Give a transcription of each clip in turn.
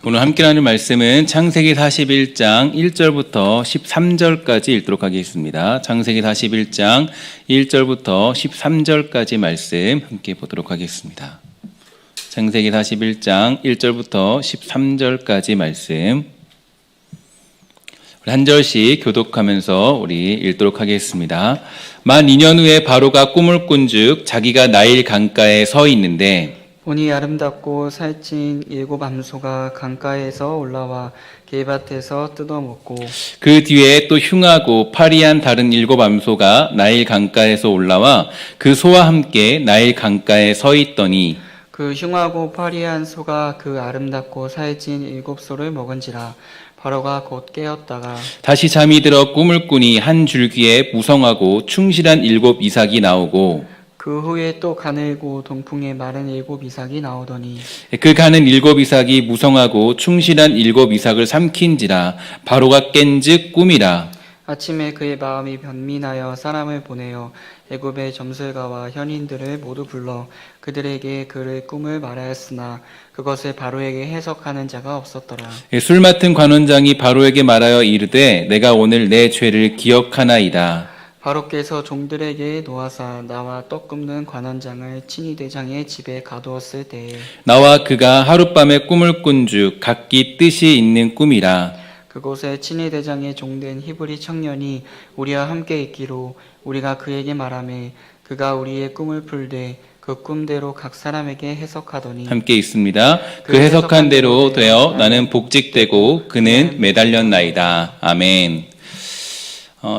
오늘 함께 나눌 말씀은 창세기 41장 1절부터 13절까지 읽도록 하겠습니다. 창세기 41장 1절부터 13절까지 말씀 함께 보도록 하겠습니다. 창세기 41장 1절부터 13절까지 말씀 한 절씩 교독하면서 우리 읽도록 하겠습니다. 만 2년 후에 바로가 꿈을 꾼즉 자기가 나일 강가에 서 있는데 보니 아름답고 살찐 7 암소가 강가에서 올라와 개밭에서 뜯어먹고 그 뒤에 또 흉하고 파리한 다른 7 암소가 나일 강가에서 올라와 그 소와 함께 나일 강가에 서 있더니 그 흉하고 파리한 소가 그 아름답고 살찐 7소를 먹은지라 바로가 곧 깨었다가 다시 잠이 들어 꿈을 꾸니 한 줄기에 무성하고 충실한 7 이삭이 나오고 그 후에 또 가늘고 동풍에 마른 7 이삭이 나오더니 그 가는 7 이삭이 무성하고 충실한 7 이삭을 삼킨지라 바로가 깬즉 꿈이라. 아침에 그의 마음이 변민하여 사람을 보내어 애굽의 점술가와 현인들을 모두 불러 그들에게 그의 꿈을 말하였으나 그것을 바로에게 해석하는 자가 없었더라. 술 맡은 관원장이 바로에게 말하여 이르되 내가 오늘 내 죄를 기억하나이다. 바로께서 종들에게 놓아사 나와 떡 굽는 관원장을 친위대장의 집에 가두었을 때에 나와 그가 하룻밤에 꿈을 꾼즉 각기 뜻이 있는 꿈이라. 그곳에 친위대장의 종된 히브리 청년이 우리와 함께 있기로 우리가 그에게 말하매 그가 우리의 꿈을 풀되 그 꿈대로 각 사람에게 해석하더니 함께 있습니다. 그 해석한 대로 되어 나는 복직되고 그는 매달렸나이다. 아멘.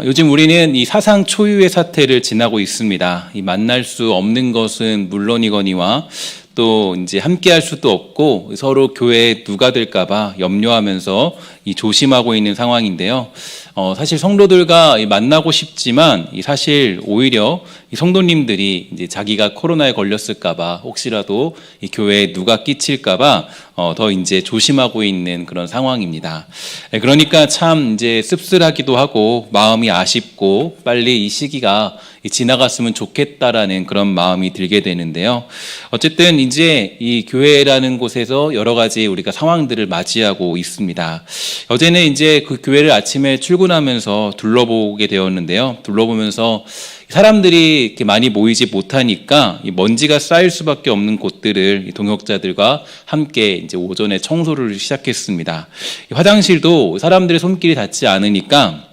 요즘 우리는 이 사상 초유의 사태를 지나고 있습니다. 이 만날 수 없는 것은 물론이거니와 또 이제 함께할 수도 없고 서로 교회에 누가 될까봐 염려하면서 이 조심하고 있는 상황인데요. 사실 성도들과 만나고 싶지만 사실 오히려 이 성도님들이 이제 자기가 코로나에 걸렸을까봐 혹시라도 이 교회에 누가 끼칠까봐 더 이제 조심하고 있는 그런 상황입니다. 그러니까 참 이제 씁쓸하기도 하고 마음이 아쉽고 빨리 이 시기가 지나갔으면 좋겠다라는 그런 마음이 들게 되는데요. 어쨌든 이제 이 교회라는 곳에서 여러 가지 우리가 상황들을 맞이하고 있습니다. 어제는 이제 그 교회를 아침에 출근하면서 둘러보게 되었는데요. 둘러보면서 사람들이 이렇게 많이 모이지 못하니까 이 먼지가 쌓일 수밖에 없는 곳들을 동역자들과 함께 이제 오전에 청소를 시작했습니다. 화장실도 사람들의 손길이 닿지 않으니까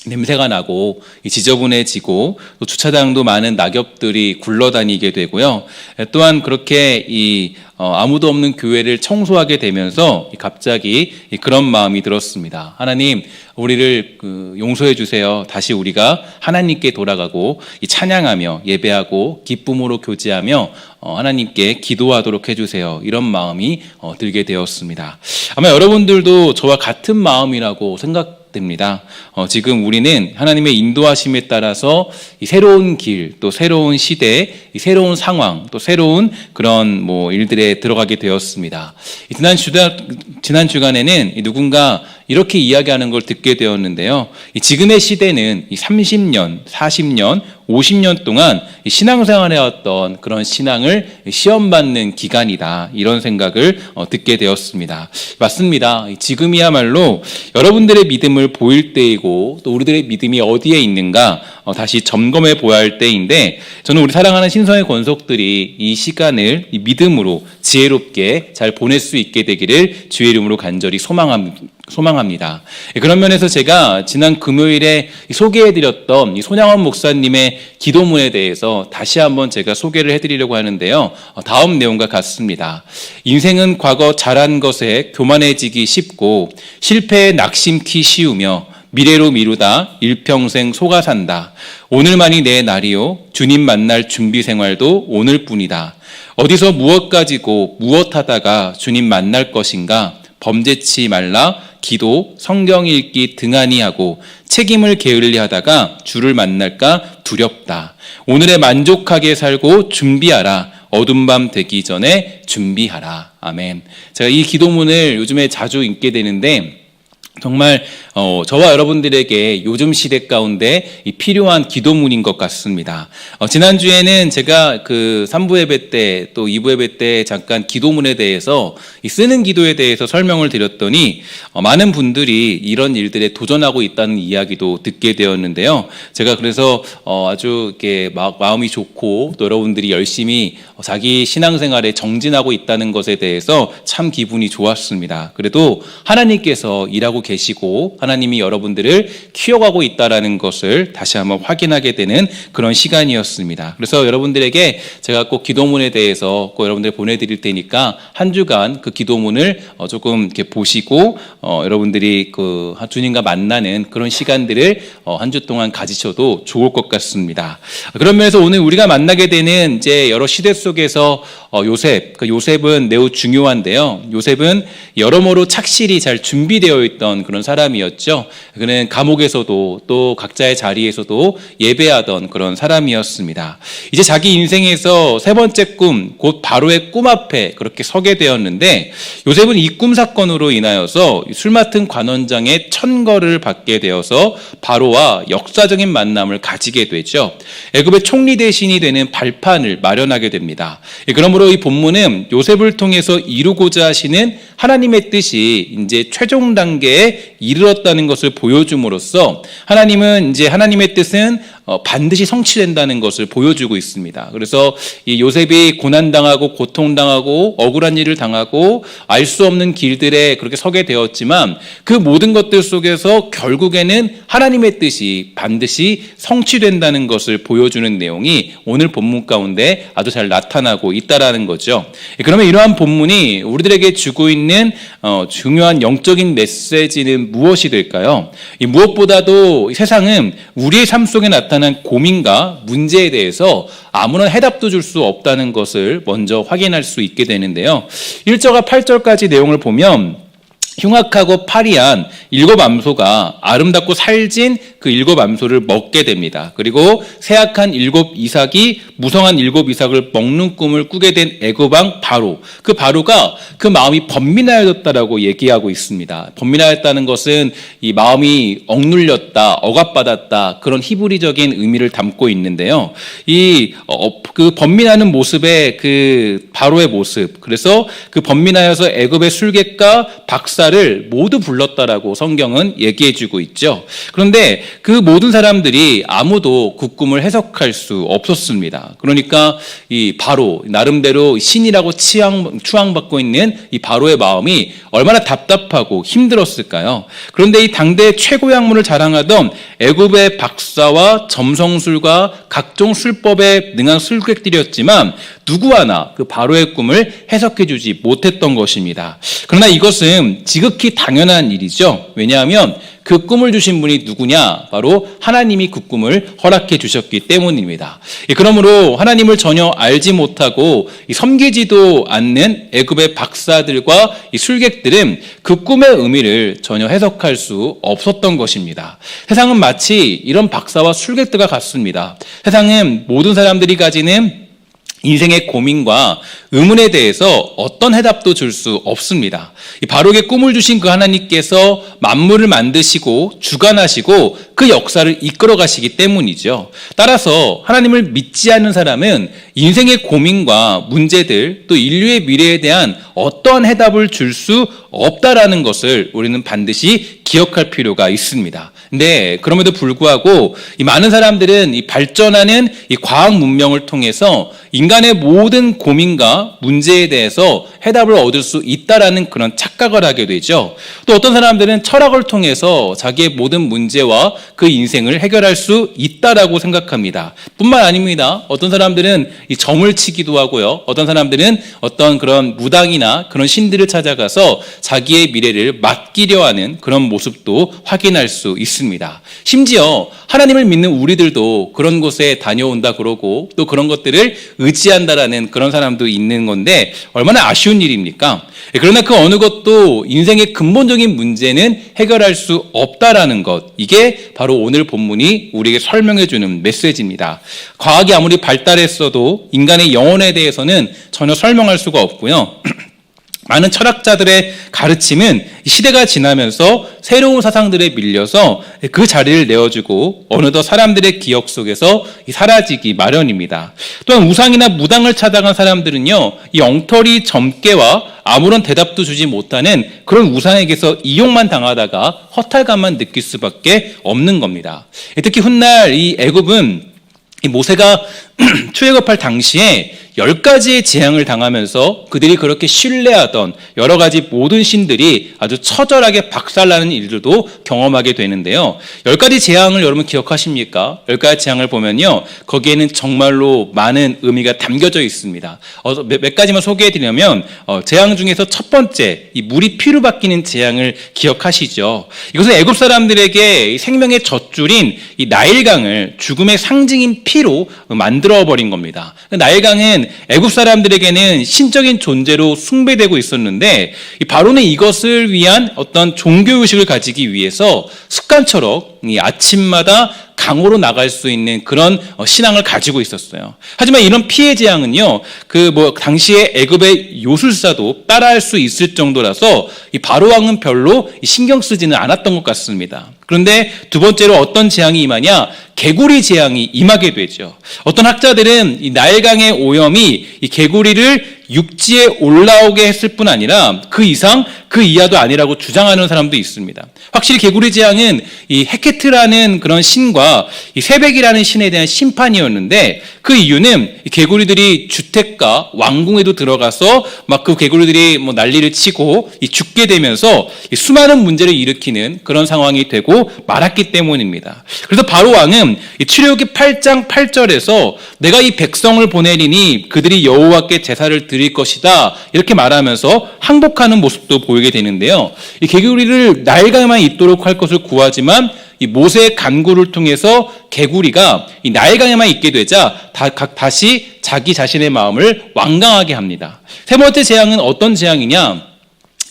냄새가 나고 지저분해지고 또 주차장도 많은 낙엽들이 굴러다니게 되고요. 또한 그렇게 아무도 없는 교회를 청소하게 되면서 갑자기 그런 마음이 들었습니다. 하나님, 우리를 용서해 주세요. 다시 우리가 하나님께 돌아가고 찬양하며 예배하고 기쁨으로 교제하며 하나님께 기도하도록 해주세요. 이런 마음이 들게 되었습니다. 아마 여러분들도 저와 같은 마음이라고 생각됩니다. 지금 우리는 하나님의 인도하심에 따라서 이 새로운 길, 또 새로운 시대, 이 새로운 상황, 또 새로운 그런 일들에 들어가게 되었습니다. 지난 주간에는 누군가 이렇게 이야기하는 걸 듣게 되었는데요. 지금의 시대는 30년, 40년, 50년 동안 신앙생활해왔던 그런 신앙을 시험받는 기간이다. 이런 생각을 듣게 되었습니다. 맞습니다. 지금이야말로 여러분들의 믿음을 보일 때이고 또 우리들의 믿음이 어디에 있는가 다시 점검해 보아야 할 때인데 저는 우리 사랑하는 신성의 권속들이 이 시간을 믿음으로 지혜롭게 잘 보낼 수 있게 되기를 주의 이름으로 간절히 소망합니다. 그런 면에서 제가 지난 금요일에 소개해드렸던 손양원 목사님의 기도문에 대해서 다시 한번 제가 소개를 해드리려고 하는데요. 다음 내용과 같습니다. 인생은 과거 잘한 것에 교만해지기 쉽고 실패에 낙심키 쉬우며 미래로 미루다 일평생 속아 산다. 오늘만이 내 날이요. 주님 만날 준비 생활도 오늘뿐이다. 어디서 무엇 가지고 무엇 하다가 주님 만날 것인가? 범죄치 말라 기도, 성경 읽기 등한히 하고 책임을 게을리 하다가 주를 만날까 두렵다. 오늘에 만족하게 살고 준비하라. 어둠 밤 되기 전에 준비하라. 아멘. 제가 이 기도문을 요즘에 자주 읽게 되는데 정말 저와 여러분들에게 요즘 시대 가운데 이 필요한 기도문인 것 같습니다. 지난주에는 제가 그 3부 예배 때 또 2부 예배 때 잠깐 기도문에 대해서 이 쓰는 기도에 대해서 설명을 드렸더니 많은 분들이 이런 일들에 도전하고 있다는 이야기도 듣게 되었는데요. 제가 그래서 아주 이렇게 마음이 좋고 또 여러분들이 열심히 자기 신앙생활에 정진하고 있다는 것에 대해서 참 기분이 좋았습니다. 그래도 하나님께서 일하고 계시고 하나님이 여러분들을 키워가고 있다라는 것을 다시 한번 확인하게 되는 그런 시간이었습니다. 그래서 여러분들에게 제가 꼭 기도문에 대해서 꼭 여러분들 보내드릴 테니까 한 주간 그 기도문을 조금 이렇게 보시고 여러분들이 그 주님과 만나는 그런 시간들을 한 주 동안 가지셔도 좋을 것 같습니다. 그런 면에서 오늘 우리가 만나게 되는 이제 여러 시대 속에서 요셉은 매우 중요한데요. 요셉은 여러모로 착실히 잘 준비되어 있던 그런 사람이었죠. 그는 감옥에서도 또 각자의 자리에서도 예배하던 그런 사람이었습니다. 이제 자기 인생에서 세 번째 꿈, 곧 바로의 꿈 앞에 그렇게 서게 되었는데 요셉은 이 꿈 사건으로 인하여서 술 맡은 관원장의 천거를 받게 되어서 바로와 역사적인 만남을 가지게 되죠. 애굽의 총리 대신이 되는 발판을 마련하게 됩니다. 그러므로 이 본문은 요셉을 통해서 이루고자 하시는 하나님의 뜻이 이제 최종 단계에 이르렀다는 것을 보여줌으로써 하나님은 이제 하나님의 뜻은 반드시 성취된다는 것을 보여주고 있습니다. 그래서 이 요셉이 고난당하고 고통당하고 억울한 일을 당하고 알 수 없는 길들에 그렇게 서게 되었지만 그 모든 것들 속에서 결국에는 하나님의 뜻이 반드시 성취된다는 것을 보여주는 내용이 오늘 본문 가운데 아주 잘 나타나고 있다라는 거죠. 그러면 이러한 본문이 우리들에게 주고 있는 중요한 영적인 메시지는 무엇이 될까요? 이 무엇보다도 세상은 우리의 삶 속에 나타난 고민과 문제에 대해서 아무런 해답도 줄 수 없다는 것을 먼저 확인할 수 있게 되는데요. 1절과 8절까지 내용을 보면 흉악하고 파리한 7 암소가 아름답고 살진 그 7 암소를 먹게 됩니다. 그리고 쇠약한 7 이삭이 무성한 7 이삭을 먹는 꿈을 꾸게 된 애굽 왕 바로, 그 바로가 그 마음이 번민하였다라고 얘기하고 있습니다. 번민하였다는 것은 이 마음이 억눌렸다, 억압받았다, 그런 히브리적인 의미를 담고 있는데요. 그 번민하는 모습의 그 바로의 모습, 그래서 그 번민하여서 애굽의 술객과 박사를 모두 불렀다라고 성경은 얘기해주고 있죠. 그런데 그 모든 사람들이 아무도 그 꿈을 해석할 수 없었습니다. 그러니까 이 바로 나름대로 신이라고 추앙받고 있는 이 바로의 마음이 얼마나 답답하고 힘들었을까요? 그런데 이 당대 최고 학문을 자랑하던 애굽의 박사와 점성술과 각종 술법에 능한 술객들이었지만 누구 하나 그 바로의 꿈을 해석해주지 못했던 것입니다. 그러나 이것은 지극히 당연한 일이죠. 왜냐하면 그 꿈을 주신 분이 누구냐? 바로 하나님이 그 꿈을 허락해 주셨기 때문입니다. 그러므로 하나님을 전혀 알지 못하고 섬기지도 않는 애굽의 박사들과 이 술객들은 그 꿈의 의미를 전혀 해석할 수 없었던 것입니다. 세상은 마치 이런 박사와 술객들과 같습니다. 세상은 모든 사람들이 가지는 인생의 고민과 의문에 대해서 어떤 해답도 줄 수 없습니다. 바로에게 꿈을 주신 그 하나님께서 만물을 만드시고 주관하시고 그 역사를 이끌어 가시기 때문이죠. 따라서 하나님을 믿지 않는 사람은 인생의 고민과 문제들 또 인류의 미래에 대한 어떠한 해답을 줄 수 없다라는 것을 우리는 반드시 기억할 필요가 있습니다. 네, 그럼에도 불구하고 이 많은 사람들은 이 발전하는 이 과학 문명을 통해서 인간의 모든 고민과 문제에 대해서 해답을 얻을 수 있다라는 그런 착각을 하게 되죠. 또 어떤 사람들은 철학을 통해서 자기의 모든 문제와 그 인생을 해결할 수 있다라고 생각합니다. 뿐만 아닙니다. 어떤 사람들은 이 점을 치기도 하고요. 어떤 사람들은 어떤 그런 무당이나 그런 신들을 찾아가서 자기의 미래를 맡기려 하는 그런 모습도 확인할 수 있습니다. 심지어 하나님을 믿는 우리들도 그런 곳에 다녀온다 그러고 또 그런 것들을 의지한다라는 그런 사람도 있는 건데 얼마나 아쉬운 일입니까? 그러나 그 어느 것도 인생의 근본적인 문제는 해결할 수 없다라는 것, 이게 바로 오늘 본문이 우리에게 설명해 주는 메시지입니다. 과학이 아무리 발달했어도 인간의 영혼에 대해서는 전혀 설명할 수가 없고요. 많은 철학자들의 가르침은 시대가 지나면서 새로운 사상들에 밀려서 그 자리를 내어주고 어느덧 사람들의 기억 속에서 사라지기 마련입니다. 또한 우상이나 무당을 찾아간 사람들은요, 이 엉터리 점괘와 아무런 대답도 주지 못하는 그런 우상에게서 이용만 당하다가 허탈감만 느낄 수밖에 없는 겁니다. 특히 훗날 이 애굽은 이 모세가 출애굽할 당시에 10가지의 재앙을 당하면서 그들이 그렇게 신뢰하던 여러 가지 모든 신들이 아주 처절하게 박살나는 일들도 경험하게 되는데요. 10가지 재앙을 여러분 기억하십니까? 10가지 재앙을 보면요, 거기에는 정말로 많은 의미가 담겨져 있습니다. 몇 가지만 소개해드리면 재앙 중에서 첫 번째, 이 물이 피로 바뀌는 재앙을 기억하시죠? 이것은 애굽 사람들에게 생명의 젖줄인 이 나일강을 죽음의 상징인 피로 만들어버린 겁니다. 나일강은 애굽 사람들에게는 신적인 존재로 숭배되고 있었는데, 바로는 이것을 위한 어떤 종교의식을 가지기 위해서 습관처럼 이 아침마다 강으로 나갈 수 있는 그런 신앙을 가지고 있었어요. 하지만 이런 피해 재앙은요, 당시에 애굽의 요술사도 따라할 수 있을 정도라서 이 바로 왕은 별로 신경 쓰지는 않았던 것 같습니다. 그런데 두 번째로 어떤 재앙이 임하냐? 개구리 재앙이 임하게 되죠. 어떤 학자들은 이 나일강의 오염이 이 개구리를 육지에 올라오게 했을 뿐 아니라 그 이상 그 이하도 아니라고 주장하는 사람도 있습니다. 확실히 개구리 재앙은 이 헤케트라는 그런 신과 이 세벡이라는 신에 대한 심판이었는데, 그 이유는 이 개구리들이 주택가 왕궁에도 들어가서 막 그 개구리들이 난리를 치고 죽게 되면서 수많은 문제를 일으키는 그런 상황이 되고 말았기 때문입니다. 그래서 바로 왕은 출애굽기 8장 8절에서 내가 이 백성을 보내리니 그들이 여호와께 제사를 드릴 것이다, 이렇게 말하면서 항복하는 모습도 보이게 되는데요. 이 개구리를 나일강에만 있도록 할 것을 구하지만 이 모세의 간구를 통해서 개구리가 이 나일강에만 있게 되자 다시 자기 자신의 마음을 완강하게 합니다. 세 번째 재앙은 어떤 재앙이냐?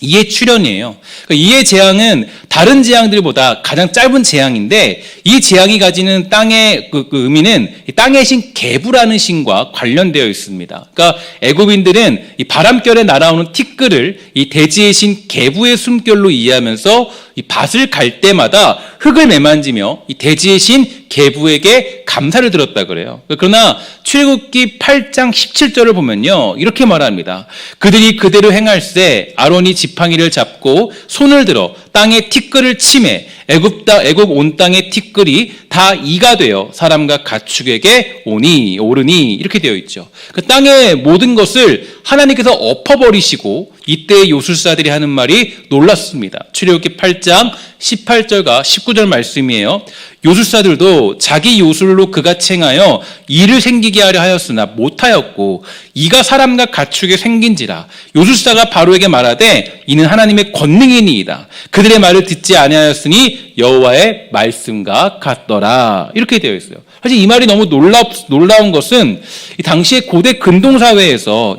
이의 출현이에요. 이의 재앙은 다른 재앙들보다 가장 짧은 재앙인데, 이 재앙이 가지는 땅의 그 의미는 이 땅의 신 게부라는 신과 관련되어 있습니다. 그러니까 애굽인들은 이 바람결에 날아오는 티끌을 이 대지의 신 게부의 숨결로 이해하면서 이 밭을 갈 때마다 흙을 매만지며 이 대지의 신 게부에게 감사를 드렸다 그래요. 그러나 출애굽기 8장 17절을 보면요, 이렇게 말합니다. 그들이 그대로 행할세 아론이 지팡이를 잡고 손을 들어 땅에 티끌을 치매 애굽 온 땅의 티끌이 다 이가 되어 사람과 가축에게 오르니, 이렇게 되어 있죠. 그 땅의 모든 것을 하나님께서 엎어버리시고, 이때 요술사들이 하는 말이 놀랐습니다. 출애굽기 8장 18절과 19절 말씀이에요. 요술사들도 자기 요술로 그같이 행하여 이를 생기게 하려 하였으나 못하였고 이가 사람과 가축에 생긴지라. 요술사가 바로에게 말하되 이는 하나님의 권능이니이다. 그들의 말을 듣지 아니하였으니 여호와의 말씀과 같더라, 이렇게 되어 있어요. 사실 이 말이 너무 놀라운 것은 이 당시에 고대 근동 사회에서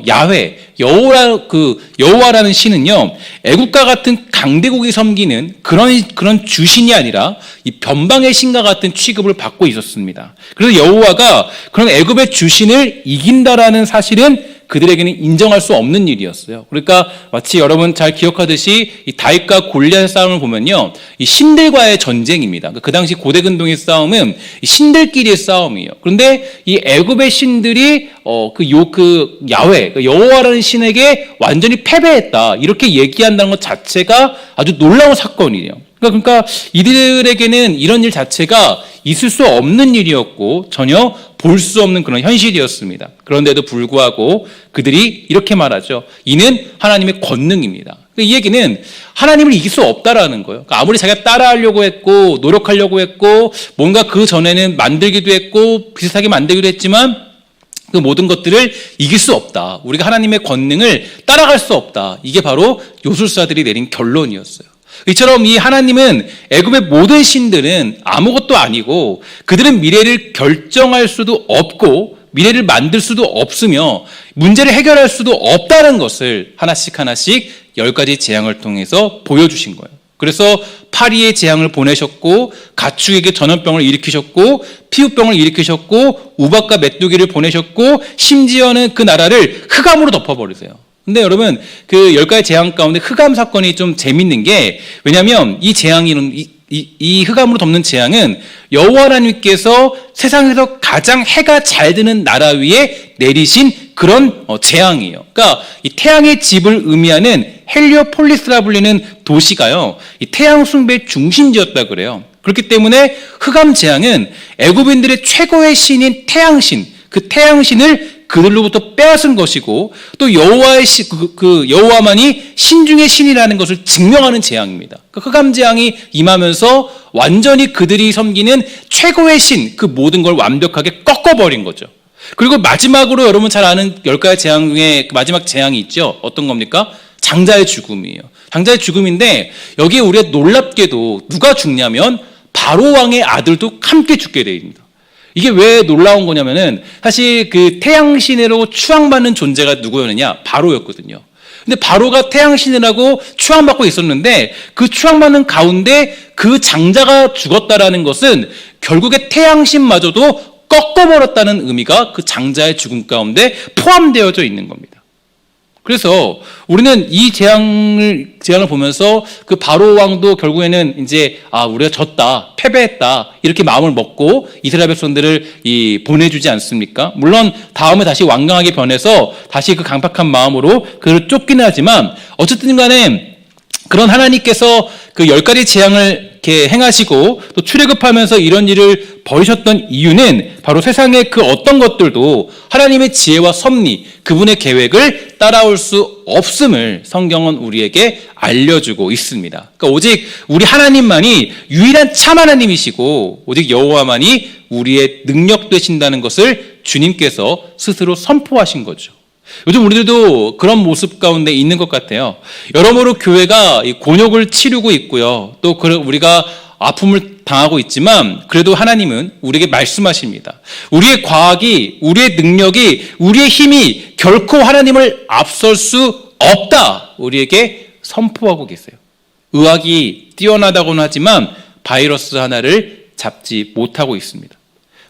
여호와라는 신은요, 애국과 같은 강대국이 섬기는 그런 주신이 아니라 이 변방의 신과 같은 취급을 받고 있었습니다. 그래서 여호와가 그런 애굽의 주신을 이긴다라는 사실은 그들에게는 인정할 수 없는 일이었어요. 그러니까 마치 여러분 잘 기억하듯이 이 다윗과 골리앗 싸움을 보면요, 이 신들과의 전쟁입니다. 그 당시 고대 근동의 싸움은 이 신들끼리의 싸움이에요. 그런데 이 애굽의 신들이 여호와라는 신에게 완전히 패배했다, 이렇게 얘기한다는 것 자체가 아주 놀라운 사건이에요. 그러니까 이들에게는 이런 일 자체가 있을 수 없는 일이었고 전혀 볼 수 없는 그런 현실이었습니다. 그런데도 불구하고 그들이 이렇게 말하죠. 이는 하나님의 권능입니다. 이 얘기는 하나님을 이길 수 없다라는 거예요. 그러니까 아무리 자기가 따라하려고 했고 노력하려고 했고 뭔가 그 전에는 만들기도 했고 비슷하게 만들기도 했지만 그 모든 것들을 이길 수 없다. 우리가 하나님의 권능을 따라갈 수 없다. 이게 바로 요술사들이 내린 결론이었어요. 이처럼 이 하나님은 애굽의 모든 신들은 아무것도 아니고 그들은 미래를 결정할 수도 없고 미래를 만들 수도 없으며 문제를 해결할 수도 없다는 것을 하나씩 10가지 재앙을 통해서 보여주신 거예요. 그래서 파리의 재앙을 보내셨고 가축에게 전염병을 일으키셨고 피부병을 일으키셨고 우박과 메뚜기를 보내셨고 심지어는 그 나라를 흑암으로 덮어버리세요. 근데 여러분, 그 10가지 재앙 가운데 흑암 사건이 좀 재밌는 게, 왜냐면 이 재앙이, 이 흑암으로 덮는 재앙은 여호와 하나님께서 세상에서 가장 해가 잘 드는 나라 위에 내리신 그런 재앙이에요. 그러니까 이 태양의 집을 의미하는 헬리오폴리스라 불리는 도시가요, 이 태양 숭배의 중심지였다 그래요. 그렇기 때문에 흑암 재앙은 애굽인들의 최고의 신인 태양신, 그 태양신을 그들로부터 빼앗은 것이고, 또 여호와의 여호와만이 신중의 신이라는 것을 증명하는 재앙입니다. 그 흑암 재앙이 임하면서 완전히 그들이 섬기는 최고의 신, 그 모든 걸 완벽하게 꺾어버린 거죠. 그리고 마지막으로 여러분 잘 아는 10가지 재앙 중에 마지막 재앙이 있죠. 어떤 겁니까? 장자의 죽음이에요. 장자의 죽음인데, 여기에 우리가 놀랍게도 누가 죽냐면 바로 왕의 아들도 함께 죽게 되어있습니다. 이게 왜 놀라운 거냐면은, 사실 그 태양신으로 추앙받는 존재가 누구였느냐? 바로였거든요. 근데 바로가 태양신이라고 추앙받고 있었는데, 그 추앙받는 가운데 그 장자가 죽었다라는 것은 결국에 태양신마저도 꺾어버렸다는 의미가 그 장자의 죽음 가운데 포함되어져 있는 겁니다. 그래서 우리는 이 재앙을 보면서 그 바로 왕도 결국에는 이제 우리가 졌다, 패배했다 이렇게 마음을 먹고 이스라엘 백성들을 보내주지 않습니까? 물론 다음에 다시 완강하게 변해서 다시 그 강팍한 마음으로 그를 쫓기는 하지만, 어쨌든 간에 그런 하나님께서 그 10가지 재앙을 이렇게 행하시고 또 출애굽하면서 이런 일을 벌이셨던 이유는 바로 세상의 그 어떤 것들도 하나님의 지혜와 섭리, 그분의 계획을 따라올 수 없음을 성경은 우리에게 알려주고 있습니다. 그러니까 오직 우리 하나님만이 유일한 참 하나님이시고, 오직 여호와만이 우리의 능력 되신다는 것을 주님께서 스스로 선포하신 거죠. 요즘 우리들도 그런 모습 가운데 있는 것 같아요. 여러모로 교회가 곤욕을 치르고 있고요. 또 우리가 아픔을 당하고 있지만, 그래도 하나님은 우리에게 말씀하십니다. 우리의 과학이, 우리의 능력이, 우리의 힘이 결코 하나님을 앞설 수 없다, 우리에게 선포하고 계세요. 의학이 뛰어나다고는 하지만 바이러스 하나를 잡지 못하고 있습니다.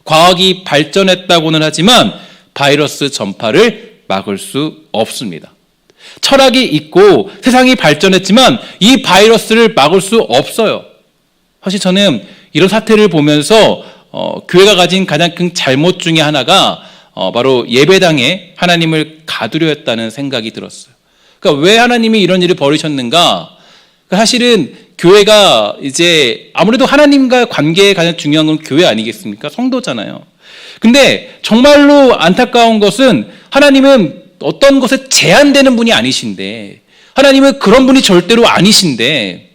과학이 발전했다고는 하지만 바이러스 전파를 막을 수 없습니다. 철학이 있고 세상이 발전했지만 이 바이러스를 막을 수 없어요. 사실 저는 이런 사태를 보면서 교회가 가진 가장 큰 잘못 중에 하나가 바로 예배당에 하나님을 가두려 했다는 생각이 들었어요. 그러니까 왜 하나님이 이런 일을 벌이셨는가? 사실은 교회가 이제 아무래도 하나님과 관계에 가장 중요한 건 교회 아니겠습니까? 성도잖아요. 근데 정말로 안타까운 것은, 하나님은 어떤 것에 제한되는 분이 아니신데, 하나님은 그런 분이 절대로 아니신데,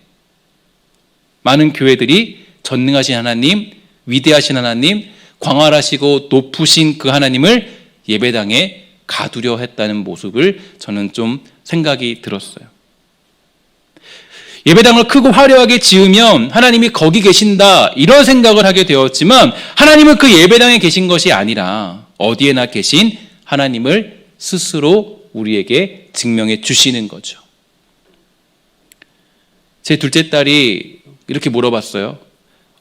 많은 교회들이 전능하신 하나님, 위대하신 하나님, 광활하시고 높으신 그 하나님을 예배당에 가두려 했다는 모습을 저는 좀 생각이 들었어요. 예배당을 크고 화려하게 지으면 하나님이 거기 계신다, 이런 생각을 하게 되었지만, 하나님은 그 예배당에 계신 것이 아니라 어디에나 계신 하나님을 스스로 우리에게 증명해 주시는 거죠. 제 둘째 딸이 이렇게 물어봤어요.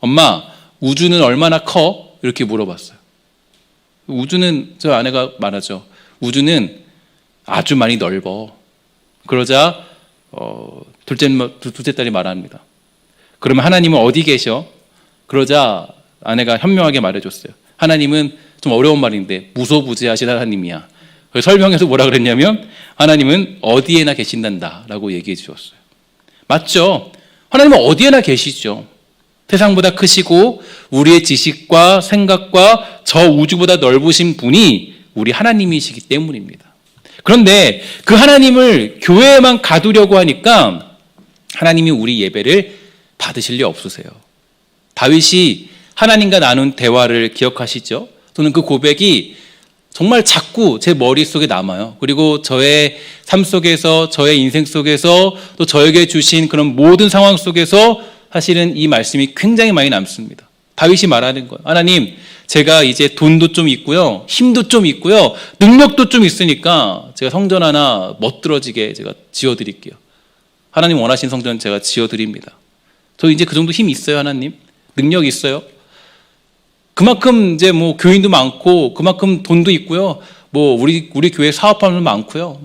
엄마, 우주는 얼마나 커? 이렇게 물어봤어요. 우주는, 저 아내가 말하죠, 우주는 아주 많이 넓어. 그러자 둘째 딸이 말합니다. 그러면 하나님은 어디 계셔? 그러자 아내가 현명하게 말해줬어요. 하나님은, 좀 어려운 말인데, 무소부지하신 하나님이야. 그래서 설명해서 뭐라 그랬냐면, 하나님은 어디에나 계신단다 라고 얘기해 주셨어요. 맞죠? 하나님은 어디에나 계시죠. 세상보다 크시고 우리의 지식과 생각과 저 우주보다 넓으신 분이 우리 하나님이시기 때문입니다. 그런데 그 하나님을 교회에만 가두려고 하니까 하나님이 우리 예배를 받으실 리 없으세요. 다윗이 하나님과 나눈 대화를 기억하시죠? 저는 그 고백이 정말 자꾸 제 머릿속에 남아요. 그리고 저의 삶 속에서, 저의 인생 속에서, 또 저에게 주신 그런 모든 상황 속에서 사실은 이 말씀이 굉장히 많이 남습니다. 다윗이 말하는 거예요. 하나님, 제가 이제 돈도 좀 있고요, 힘도 좀 있고요, 능력도 좀 있으니까 제가 성전 하나 멋들어지게 제가 지어드릴게요. 하나님 원하신 성전 제가 지어드립니다. 저 이제 그 정도 힘 있어요, 하나님? 능력 있어요? 그만큼 이제 뭐 교인도 많고, 그만큼 돈도 있고요, 뭐 우리 교회 사업하는 많고요.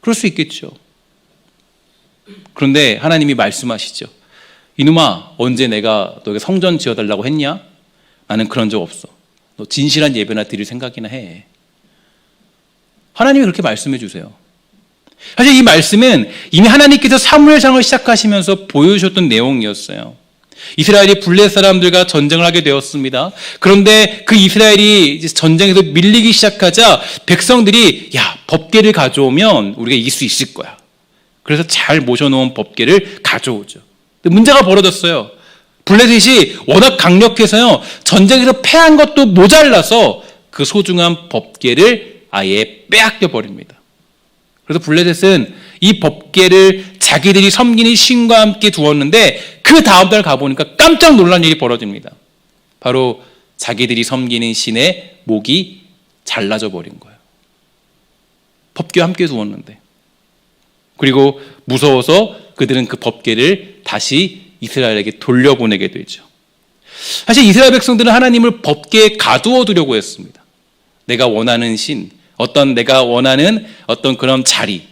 그럴 수 있겠죠. 그런데 하나님이 말씀하시죠. 이놈아, 언제 내가 너에게 성전 지어달라고 했냐? 나는 그런 적 없어. 너 진실한 예배나 드릴 생각이나 해. 하나님이 그렇게 말씀해 주세요. 사실 이 말씀은 이미 하나님께서 사무엘상을 시작하시면서 보여주셨던 내용이었어요. 이스라엘이 블레셋 사람들과 전쟁을 하게 되었습니다. 그런데 그 이스라엘이 이제 전쟁에서 밀리기 시작하자 백성들이 야, 법궤를 가져오면 우리가 이길 수 있을 거야. 그래서 잘 모셔놓은 법궤를 가져오죠. 근데 문제가 벌어졌어요. 블레셋이 워낙 강력해서요, 전쟁에서 패한 것도 모자라서 그 소중한 법궤를 아예 빼앗겨 버립니다. 그래서 블레셋은 이 법궤를 자기들이 섬기는 신과 함께 두었는데 그 다음 달 가보니까 깜짝 놀란 일이 벌어집니다. 바로 자기들이 섬기는 신의 목이 잘라져 버린 거예요. 법궤와 함께 두었는데. 그리고 무서워서 그들은 그 법궤를 다시 이스라엘에게 돌려보내게 되죠. 사실 이스라엘 백성들은 하나님을 법궤에 가두어 두려고 했습니다. 내가 원하는 신, 내가 원하는 어떤 그런 자리,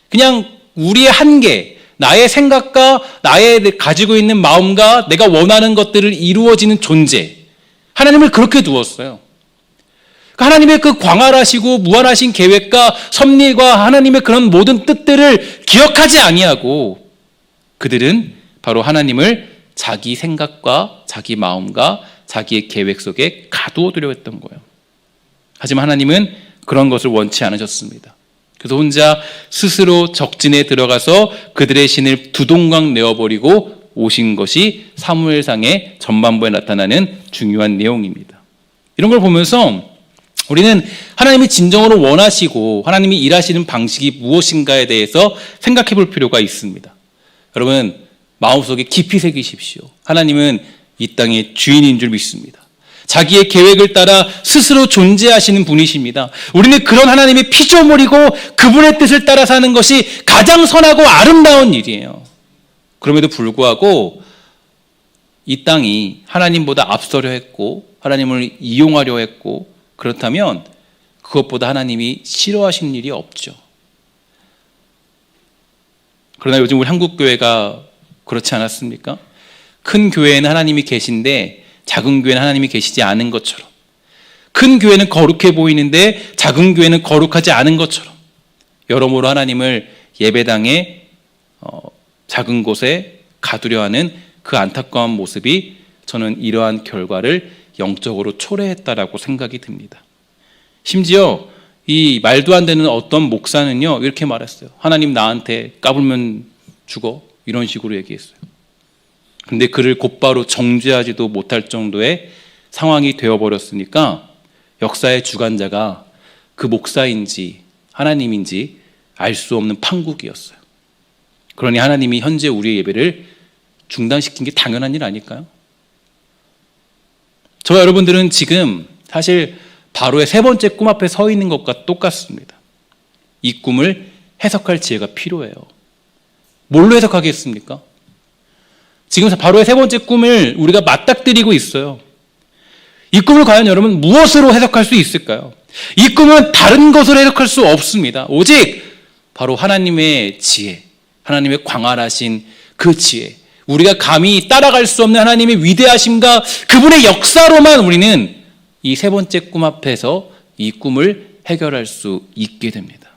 그냥 우리의 한계, 나의 생각과 나의 가지고 있는 마음과 내가 원하는 것들을 이루어지는 존재, 하나님을 그렇게 두었어요. 하나님의 그 광활하시고 무한하신 계획과 섭리와 하나님의 그런 모든 뜻들을 기억하지 아니하고 그들은 바로 하나님을 자기 생각과 자기 마음과 자기의 계획 속에 가두어 두려고 했던 거예요. 하지만 하나님은 그런 것을 원치 않으셨습니다. 그래서 혼자 스스로 적진에 들어가서 그들의 신을 두동강 내어버리고 오신 것이 사무엘상의 전반부에 나타나는 중요한 내용입니다. 이런 걸 보면서 우리는 하나님이 진정으로 원하시고 하나님이 일하시는 방식이 무엇인가에 대해서 생각해 볼 필요가 있습니다. 여러분, 마음속에 깊이 새기십시오. 하나님은 이 땅의 주인인 줄 믿습니다. 자기의 계획을 따라 스스로 존재하시는 분이십니다. 우리는 그런 하나님의 피조물이고 그분의 뜻을 따라 사는 것이 가장 선하고 아름다운 일이에요. 그럼에도 불구하고 이 땅이 하나님보다 앞서려 했고 하나님을 이용하려 했고 그렇다면 그것보다 하나님이 싫어하시는 일이 없죠. 그러나 요즘 우리 한국교회가 그렇지 않았습니까? 큰 교회에는 하나님이 계신데 작은 교회는 하나님이 계시지 않은 것처럼, 큰 교회는 거룩해 보이는데 작은 교회는 거룩하지 않은 것처럼 여러모로 하나님을 예배당에 작은 곳에 가두려 하는 그 안타까운 모습이 저는 이러한 결과를 영적으로 초래했다라고 생각이 듭니다. 심지어 이 말도 안 되는 어떤 목사는요 이렇게 말했어요. 하나님 나한테 까불면 죽어, 이런 식으로 얘기했어요. 근데 그를 곧바로 정죄하지도 못할 정도의 상황이 되어버렸으니까 역사의 주관자가 그 목사인지 하나님인지 알 수 없는 판국이었어요. 그러니 하나님이 현재 우리의 예배를 중단시킨 게 당연한 일 아닐까요? 저와 여러분들은 지금 사실 바로의 세 번째 꿈 앞에 서 있는 것과 똑같습니다. 이 꿈을 해석할 지혜가 필요해요. 뭘로 해석하겠습니까? 지금 바로의 세 번째 꿈을 우리가 맞닥뜨리고 있어요. 이 꿈을 과연 여러분 무엇으로 해석할 수 있을까요? 이 꿈은 다른 것으로 해석할 수 없습니다. 오직 바로 하나님의 지혜, 하나님의 광활하신 그 지혜, 우리가 감히 따라갈 수 없는 하나님의 위대하심과 그분의 역사로만 우리는 이 세 번째 꿈 앞에서 이 꿈을 해결할 수 있게 됩니다.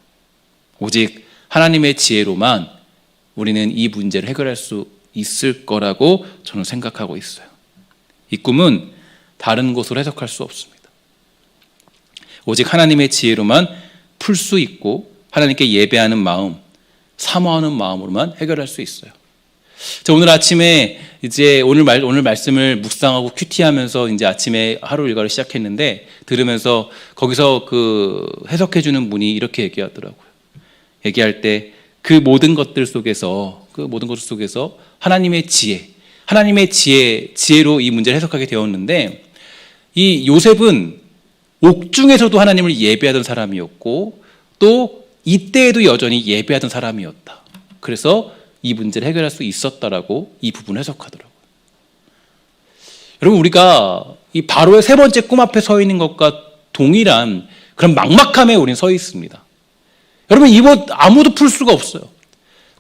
오직 하나님의 지혜로만 우리는 이 문제를 해결할 수 있을 거라고 저는 생각하고 있어요. 이 꿈은 다른 것으로 해석할 수 없습니다. 오직 하나님의 지혜로만 풀 수 있고 하나님께 예배하는 마음, 사모하는 마음으로만 해결할 수 있어요. 오늘 아침에 이제 오늘 말씀을 묵상하고 큐티하면서 이제 아침에 하루 일과를 시작했는데 들으면서 거기서 그 해석해주는 분이 이렇게 얘기하더라고요. 얘기할 때 그 모든 것들 속에서 하나님의 지혜로 이 문제를 해석하게 되었는데 이 요셉은 옥중에서도 하나님을 예배하던 사람이었고 또 이때에도 여전히 예배하던 사람이었다. 그래서 이 문제를 해결할 수 있었다라고 이 부분을 해석하더라고요. 여러분, 우리가 이 바로의 세 번째 꿈 앞에 서 있는 것과 동일한 그런 막막함에 우리는 서 있습니다. 여러분, 이거 아무도 풀 수가 없어요.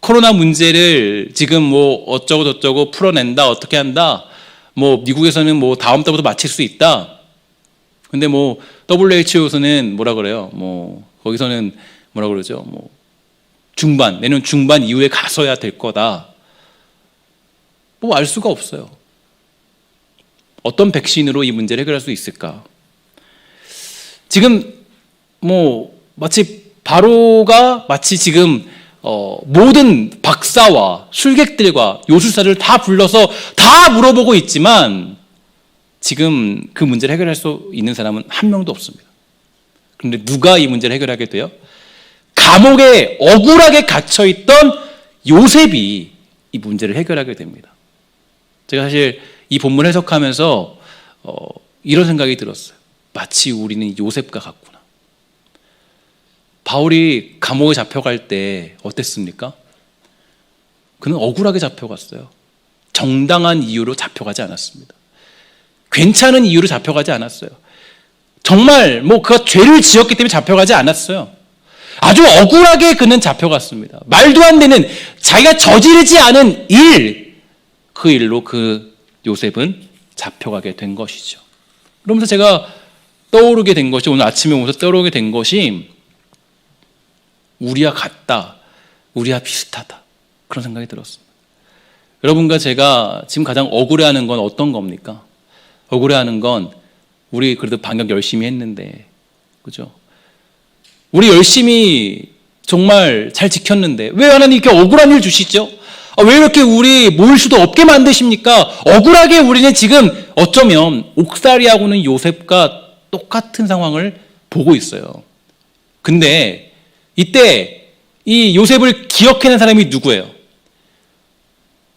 코로나 문제를 지금 뭐 어쩌고 저쩌고 풀어낸다, 어떻게 한다, 뭐 미국에서는 뭐 다음 달부터 마칠 수 있다. 근데 뭐 WHO에서는 뭐라 그래요? 뭐 거기서는 뭐라 그러죠? 뭐 내년 중반 이후에 가서야 될 거다. 뭐 알 수가 없어요. 어떤 백신으로 이 문제를 해결할 수 있을까? 지금 뭐 마치 지금 모든 박사와 술객들과 요술사를 다 불러서 다 물어보고 있지만 지금 그 문제를 해결할 수 있는 사람은 한 명도 없습니다. 그런데 누가 이 문제를 해결하게 돼요? 감옥에 억울하게 갇혀있던 요셉이 이 문제를 해결하게 됩니다. 제가 사실 이 본문 해석하면서 이런 생각이 들었어요. 마치 우리는 요셉과 같구나. 바울이 감옥에 잡혀갈 때 어땠습니까? 그는 억울하게 잡혀갔어요. 정당한 이유로 잡혀가지 않았습니다. 괜찮은 이유로 잡혀가지 않았어요. 정말 그가 죄를 지었기 때문에 잡혀가지 않았어요. 아주 억울하게 그는 잡혀갔습니다. 말도 안 되는 자기가 저지르지 않은 그 일로 그 요셉은 잡혀가게 된 것이죠. 그러면서 제가 떠오르게 된 것이, 오늘 아침에 오면서 떠오르게 된 것이 우리와 같다, 우리와 비슷하다, 그런 생각이 들었습니다. 여러분과 제가 지금 가장 억울해하는 건 어떤 겁니까? 억울해하는 건 우리 그래도 방역 열심히 했는데, 그죠? 우리 열심히 정말 잘 지켰는데 왜 하나님 이렇게 억울한 일 주시죠? 왜 이렇게 우리 모일 수도 없게 만드십니까? 억울하게 우리는 지금 어쩌면 옥살이하고는 요셉과 똑같은 상황을 보고 있어요. 근데 이때 이 요셉을 기억해낸 사람이 누구예요?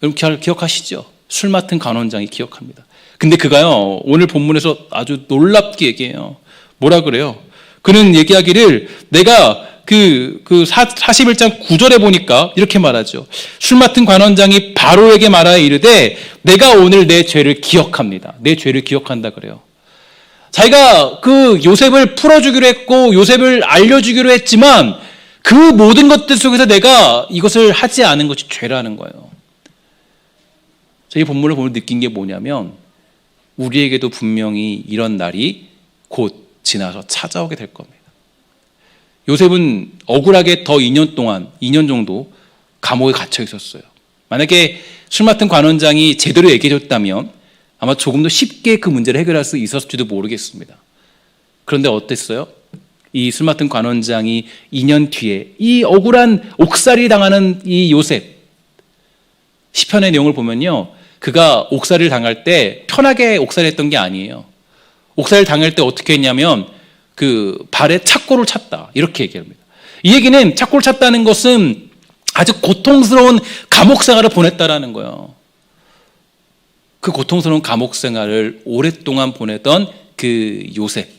여러분 기억하시죠? 술 맡은 관원장이 기억합니다. 근데 그가요, 오늘 본문에서 아주 놀랍게 얘기해요. 뭐라 그래요? 그는 얘기하기를, 내가 그 41장 9절에 보니까 이렇게 말하죠. 술 맡은 관원장이 바로에게 말하여 이르되 내가 오늘 내 죄를 기억합니다. 내 죄를 기억한다 그래요. 자기가 그 요셉을 풀어주기로 했고 요셉을 알려주기로 했지만 그 모든 것들 속에서 내가 이것을 하지 않은 것이 죄라는 거예요. 저희 본문을 보면 느낀 게 뭐냐면 우리에게도 분명히 이런 날이 곧 지나서 찾아오게 될 겁니다. 요셉은 억울하게 더 2년 정도 감옥에 갇혀 있었어요. 만약에 술 맡은 관원장이 제대로 얘기해줬다면 아마 조금 더 쉽게 그 문제를 해결할 수 있었을지도 모르겠습니다. 그런데 어땠어요? 이 술 맡은 관원장이 2년 뒤에 이 억울한 옥살이 당하는 이 요셉, 시편의 내용을 보면요, 그가 옥살이를 당할 때 편하게 옥살이했던 게 아니에요. 옥살이를 당할 때 어떻게 했냐면 그 발에 착고를 찼다, 이렇게 얘기합니다. 이 얘기는 착고를 찼다는 것은 아주 고통스러운 감옥 생활을 보냈다라는 거예요. 그 고통스러운 감옥 생활을 오랫동안 보내던 그 요셉.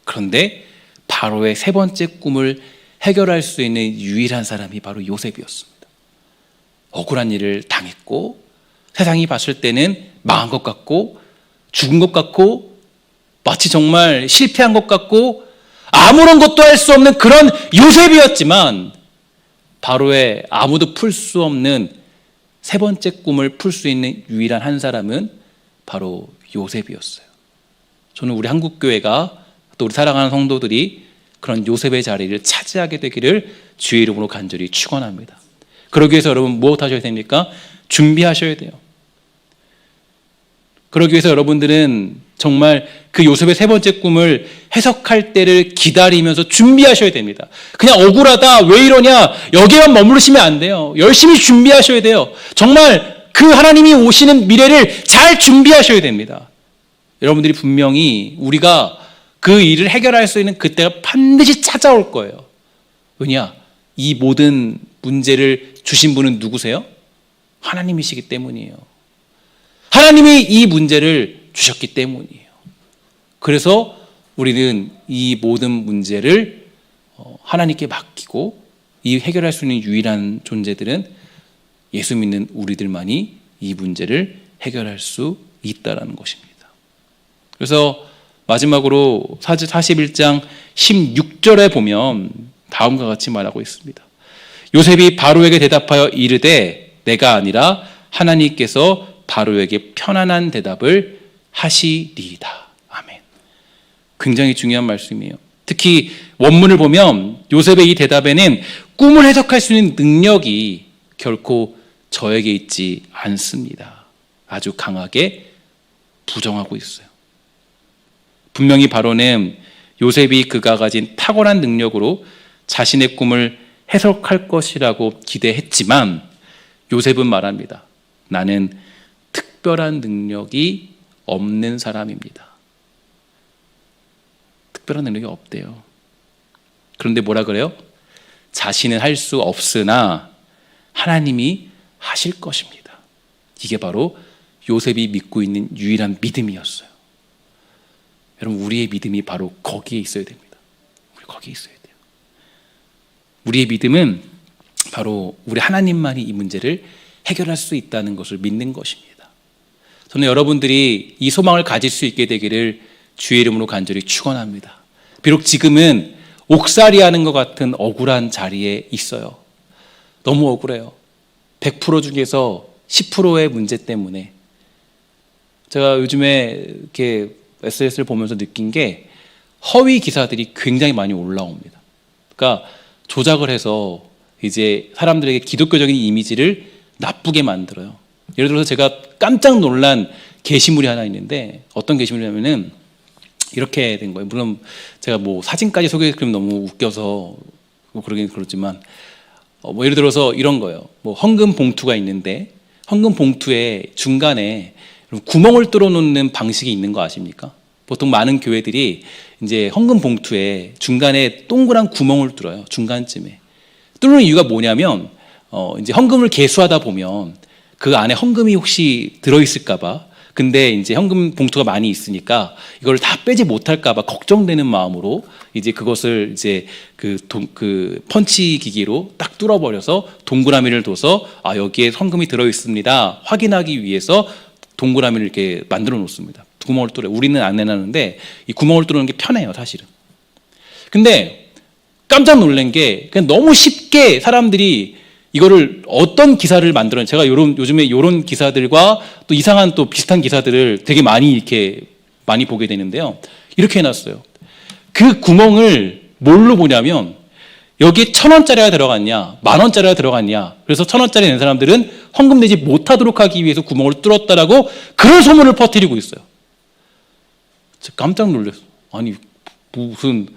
그런데 바로의 세 번째 꿈을 해결할 수 있는 유일한 사람이 바로 요셉이었습니다. 억울한 일을 당했고 세상이 봤을 때는 망한 것 같고 죽은 것 같고 마치 정말 실패한 것 같고 아무런 것도 할 수 없는 그런 요셉이었지만 바로의 아무도 풀 수 없는 세 번째 꿈을 풀 수 있는 유일한 한 사람은 바로 요셉이었어요. 저는 우리 한국교회가 또 우리 사랑하는 성도들이 그런 요셉의 자리를 차지하게 되기를 주의 이름으로 간절히 축원합니다. 그러기 위해서 여러분 무엇 하셔야 됩니까? 준비하셔야 돼요. 그러기 위해서 여러분들은 정말 그 요셉의 세 번째 꿈을 해석할 때를 기다리면서 준비하셔야 됩니다. 그냥 억울하다, 왜 이러냐, 여기에만 머무르시면 안 돼요. 열심히 준비하셔야 돼요. 정말 그 하나님이 오시는 미래를 잘 준비하셔야 됩니다. 여러분들이 분명히 우리가 그 일을 해결할 수 있는 그때가 반드시 찾아올 거예요. 왜냐? 이 모든 문제를 주신 분은 누구세요? 하나님이시기 때문이에요. 하나님이 이 문제를 주셨기 때문이에요. 그래서 우리는 이 모든 문제를 하나님께 맡기고 이 해결할 수 있는 유일한 존재들은 예수 믿는 우리들만이 이 문제를 해결할 수 있다는 것입니다. 그래서 마지막으로 41장 16절에 보면 다음과 같이 말하고 있습니다. 요셉이 바로에게 대답하여 이르되 내가 아니라 하나님께서 바로에게 편안한 대답을 하시리이다. 아멘. 굉장히 중요한 말씀이에요. 특히 원문을 보면 요셉의 이 대답에는 꿈을 해석할 수 있는 능력이 결코 저에게 있지 않습니다. 아주 강하게 부정하고 있어요. 분명히 바로는 요셉이 그가 가진 탁월한 능력으로 자신의 꿈을 해석할 것이라고 기대했지만 요셉은 말합니다. 나는 특별한 능력이 없는 사람입니다. 특별한 능력이 없대요. 그런데 뭐라 그래요? 자신은 할 수 없으나 하나님이 하실 것입니다. 이게 바로 요셉이 믿고 있는 유일한 믿음이었어요. 여러분, 우리의 믿음이 바로 거기에 있어야 됩니다. 우리 거기에 있어야 돼요. 우리의 믿음은 바로 우리 하나님만이 이 문제를 해결할 수 있다는 것을 믿는 것입니다. 저는 여러분들이 이 소망을 가질 수 있게 되기를 주의 이름으로 간절히 축원합니다. 비록 지금은 옥살이 하는 것 같은 억울한 자리에 있어요. 너무 억울해요. 100% 중에서 10%의 문제 때문에. 제가 요즘에 이렇게 SNS를 보면서 느낀 게 허위 기사들이 굉장히 많이 올라옵니다. 그러니까 조작을 해서 이제 사람들에게 기독교적인 이미지를 나쁘게 만들어요. 예를 들어서 제가 깜짝 놀란 게시물이 하나 있는데 어떤 게시물이냐면은 이렇게 된 거예요. 물론 제가 뭐 사진까지 소개해드리면 너무 웃겨서 뭐 그러긴 그렇지만 뭐 예를 들어서 이런 거예요. 뭐 헌금 봉투가 있는데 헌금 봉투에 중간에 구멍을 뚫어 놓는 방식이 있는 거 아십니까? 보통 많은 교회들이 이제 헌금 봉투에 중간에 동그란 구멍을 뚫어요. 중간쯤에. 뚫는 이유가 뭐냐면 이제 헌금을 계수하다 보면 그 안에 헌금이 혹시 들어있을까봐, 근데 이제 현금 봉투가 많이 있으니까 이걸 다 빼지 못할까봐 걱정되는 마음으로 이제 그것을 이제 그 펀치 기기로 딱 뚫어버려서 동그라미를 둬서 여기에 헌금이 들어있습니다 확인하기 위해서 동그라미를 이렇게 만들어 놓습니다. 구멍을 뚫어요. 우리는 안 해놨는데 이 구멍을 뚫는 게 편해요, 사실은. 근데 깜짝 놀란 게 그냥 너무 쉽게 사람들이 이거를 어떤 기사를 만들었는지, 제가 요즘에 이런 기사들과 또 이상한 또 비슷한 기사들을 되게 많이 보게 되는데요. 이렇게 해놨어요. 그 구멍을 뭘로 보냐면 여기에 1,000원짜리가 들어갔냐, 10,000원짜리가 들어갔냐. 그래서 1,000원짜리 낸 사람들은 헌금 내지 못하도록 하기 위해서 구멍을 뚫었다라고 그런 소문을 퍼뜨리고 있어요. 깜짝 놀랐어요. 아니 무슨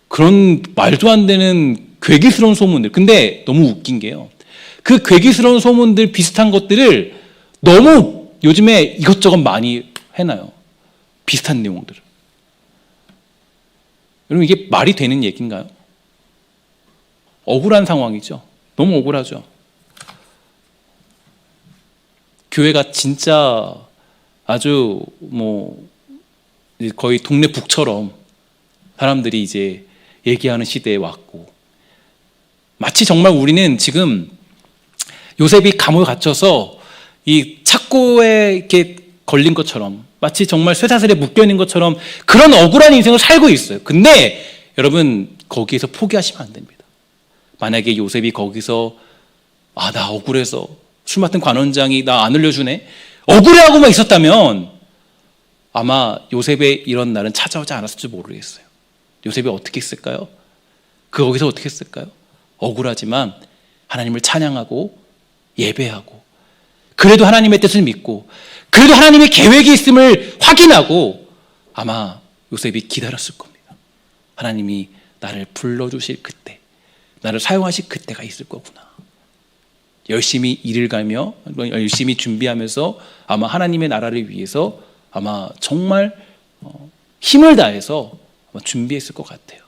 그런 말도 안 되는 괴기스러운 소문들. 근데 너무 웃긴 게요, 그 괴기스러운 소문들 비슷한 것들을 너무 요즘에 이것저것 많이 해놔요. 비슷한 내용들을. 여러분, 이게 말이 되는 얘기인가요? 억울한 상황이죠. 너무 억울하죠. 교회가 진짜 아주 뭐 거의 동네 북처럼 사람들이 이제 얘기하는 시대에 왔고, 마치 정말 우리는 지금 요셉이 감옥에 갇혀서 이 착고에 이렇게 걸린 것처럼, 마치 정말 쇠사슬에 묶여 있는 것처럼 그런 억울한 인생을 살고 있어요. 근데 여러분, 거기에서 포기하시면 안 됩니다. 만약에 요셉이 거기서 나 억울해서 술 맡은 관원장이 나 안 흘려주네, 억울해하고만 있었다면 아마 요셉의 이런 날은 찾아오지 않았을지 모르겠어요. 요셉이 어떻게 했을까요? 거기서 어떻게 했을까요? 억울하지만 하나님을 찬양하고 예배하고, 그래도 하나님의 뜻을 믿고, 그래도 하나님의 계획이 있음을 확인하고 아마 요셉이 기다렸을 겁니다. 하나님이 나를 불러주실 그때, 나를 사용하실 그때가 있을 거구나. 열심히 일을 가며 열심히 준비하면서 아마 하나님의 나라를 위해서 아마 정말 힘을 다해서 아마 준비했을 것 같아요.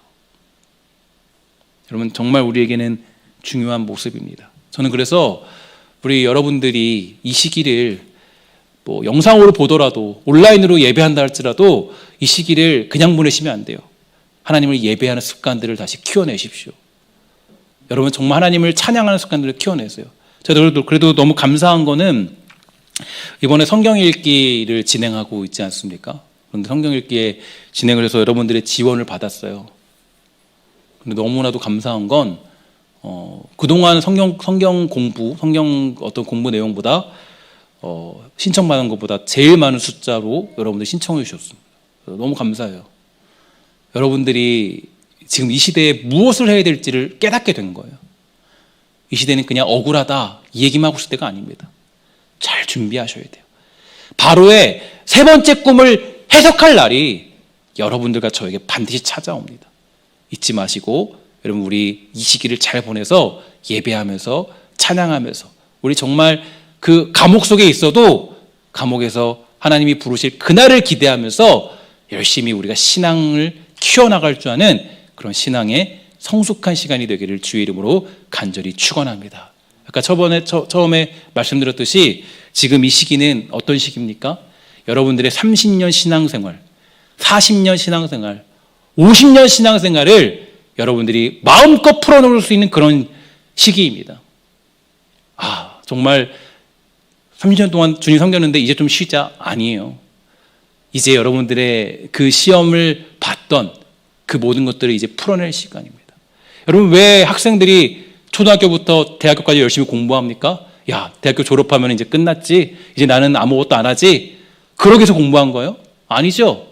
여러분, 정말 우리에게는 중요한 모습입니다. 저는 그래서 우리 여러분들이 이 시기를 뭐 영상으로 보더라도, 온라인으로 예배한다 할지라도 이 시기를 그냥 보내시면 안 돼요. 하나님을 예배하는 습관들을 다시 키워내십시오. 여러분, 정말 하나님을 찬양하는 습관들을 키워내세요. 저도 그래도 너무 감사한 거는 이번에 성경 읽기를 진행하고 있지 않습니까? 그런데 성경 읽기에 진행을 해서 여러분들의 지원을 받았어요. 근데 너무나도 감사한 건 그동안 성경 공부, 성경 어떤 공부 내용보다 신청받은 것보다 제일 많은 숫자로 여러분들 신청해 주셨습니다. 너무 감사해요. 여러분들이 지금 이 시대에 무엇을 해야 될지를 깨닫게 된 거예요. 이 시대는 그냥 억울하다 이 얘기만 하고 있을 때가 아닙니다. 잘 준비하셔야 돼요. 바로의 세 번째 꿈을 해석할 날이 여러분들과 저에게 반드시 찾아옵니다. 잊지 마시고 여러분 우리 이 시기를 잘 보내서 예배하면서 찬양하면서 우리 정말 그 감옥 속에 있어도 감옥에서 하나님이 부르실 그날을 기대하면서 열심히 우리가 신앙을 키워나갈 줄 아는 그런 신앙의 성숙한 시간이 되기를 주의 이름으로 간절히 축원합니다. 아까 처음에 말씀드렸듯이 지금 이 시기는 어떤 시기입니까? 여러분들의 30년 신앙생활, 40년 신앙생활, 50년 신앙생활을 여러분들이 마음껏 풀어놓을 수 있는 그런 시기입니다. 정말 30년 동안 주님 섬겼는데 이제 좀 쉬자? 아니에요. 이제 여러분들의 그 시험을 봤던 그 모든 것들을 이제 풀어낼 시간입니다. 여러분 왜 학생들이 초등학교부터 대학교까지 열심히 공부합니까? 야, 대학교 졸업하면 이제 끝났지? 이제 나는 아무것도 안 하지? 그러기 위해서 공부한 거예요? 아니죠.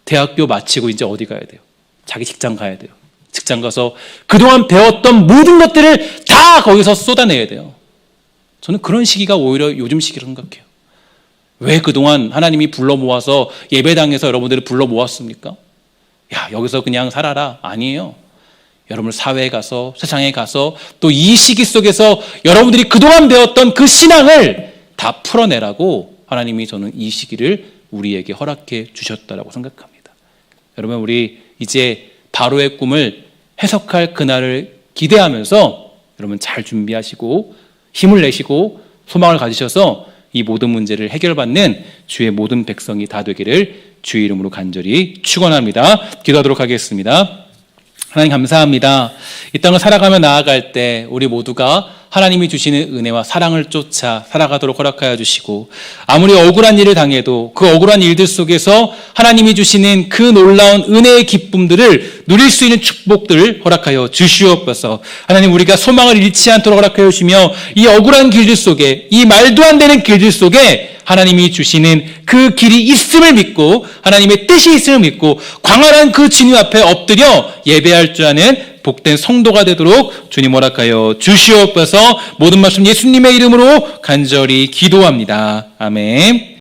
대학교 마치고 이제 어디 가야 돼요? 자기 직장 가야 돼요. 직장 가서 그동안 배웠던 모든 것들을 다 거기서 쏟아내야 돼요. 저는 그런 시기가 오히려 요즘 시기로 생각해요. 왜 그동안 하나님이 불러 모아서 예배당에서 여러분들을 불러 모았습니까? 야, 여기서 그냥 살아라. 아니에요. 여러분 사회에 가서 세상에 가서 또 이 시기 속에서 여러분들이 그동안 배웠던 그 신앙을 다 풀어내라고 하나님이 저는 이 시기를 우리에게 허락해 주셨다라고 생각합니다. 여러분 우리 이제 바로의 꿈을 해석할 그날을 기대하면서 여러분 잘 준비하시고 힘을 내시고 소망을 가지셔서 이 모든 문제를 해결받는 주의 모든 백성이 다 되기를 주의 이름으로 간절히 축원합니다. 기도하도록 하겠습니다. 하나님 감사합니다. 이 땅을 살아가며 나아갈 때 우리 모두가 하나님이 주시는 은혜와 사랑을 쫓아 살아가도록 허락하여 주시고 아무리 억울한 일을 당해도 그 억울한 일들 속에서 하나님이 주시는 그 놀라운 은혜의 기쁨들을 누릴 수 있는 축복들을 허락하여 주시옵소서. 하나님 우리가 소망을 잃지 않도록 허락하여 주시며 이 억울한 길들 속에 이 말도 안 되는 길들 속에 하나님이 주시는 그 길이 있음을 믿고 하나님의 뜻이 있음을 믿고 광활한 그 주님 앞에 엎드려 예배할 줄 아는 복된 성도가 되도록 주님 허락하여 주시옵소서. 모든 말씀 예수님의 이름으로 간절히 기도합니다. 아멘.